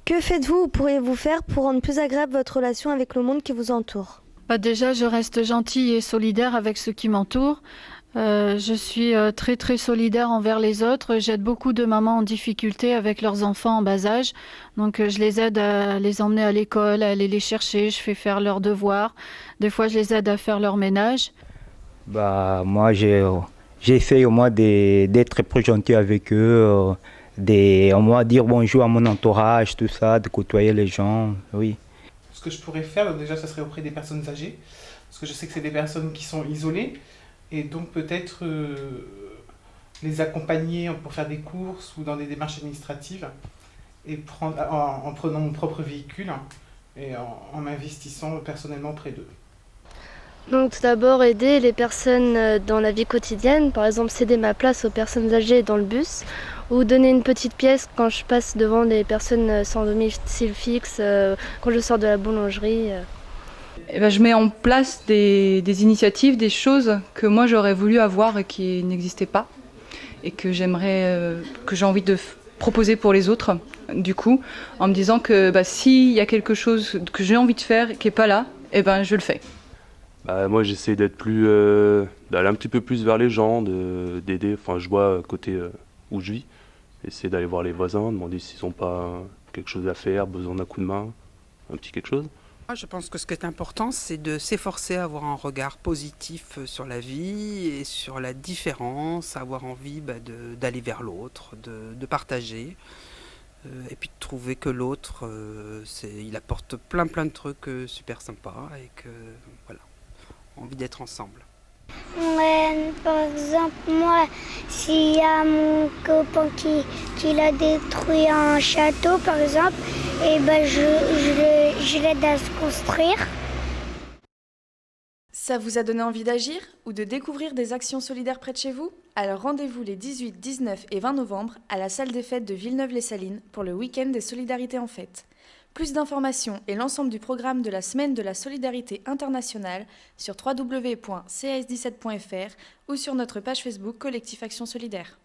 Que faites-vous ou pourriez-vous faire pour rendre plus agréable votre relation avec le monde qui vous entoure? Déjà, je reste gentille et solidaire avec ceux qui m'entourent. Je suis très très solidaire envers les autres. J'aide beaucoup de mamans en difficulté avec leurs enfants en bas âge. Donc je les aide à les emmener à l'école, à aller les chercher. Je fais faire leurs devoirs. Des fois, je les aide à faire leur ménage. Moi, j'essaie au moins d'être plus gentil avec eux, au moins dire bonjour à mon entourage, tout ça, de côtoyer les gens, oui. Ce que je pourrais faire, déjà, ça serait auprès des personnes âgées, parce que je sais que c'est des personnes qui sont isolées, et donc peut-être les accompagner pour faire des courses ou dans des démarches administratives, et en prenant mon propre véhicule et en m'investissant personnellement auprès d'eux. Donc tout d'abord aider les personnes dans la vie quotidienne, par exemple céder ma place aux personnes âgées dans le bus ou donner une petite pièce quand je passe devant des personnes sans domicile fixe, quand je sors de la boulangerie. Je mets en place des initiatives, des choses que moi j'aurais voulu avoir et qui n'existaient pas et que j'ai envie de proposer pour les autres, du coup, en me disant que s'il y a quelque chose que j'ai envie de faire qui n'est pas là, je le fais. Moi j'essaie d'aller un petit peu plus vers les gens, d'aider, enfin je vois côté où je vis, essayer d'aller voir les voisins, demander s'ils n'ont pas quelque chose à faire, besoin d'un coup de main, un petit quelque chose. Moi, je pense que ce qui est important, c'est de s'efforcer à avoir un regard positif sur la vie et sur la différence, avoir envie d'aller vers l'autre, de partager, et puis de trouver que l'autre, il apporte plein de trucs super sympas et que voilà, envie d'être ensemble. Ouais, par exemple, moi, s'il y a mon copain qui a détruit un château, par exemple, je l'aide à se construire. Ça vous a donné envie d'agir ou de découvrir des actions solidaires près de chez vous? Alors rendez-vous les 18, 19 et 20 novembre à la salle des fêtes de Villeneuve-les-Salines pour le week-end des solidarités en fête. Plus d'informations et l'ensemble du programme de la Semaine de la Solidarité Internationale sur www.cas17.fr ou sur notre page Facebook Collectif Action Solidaire.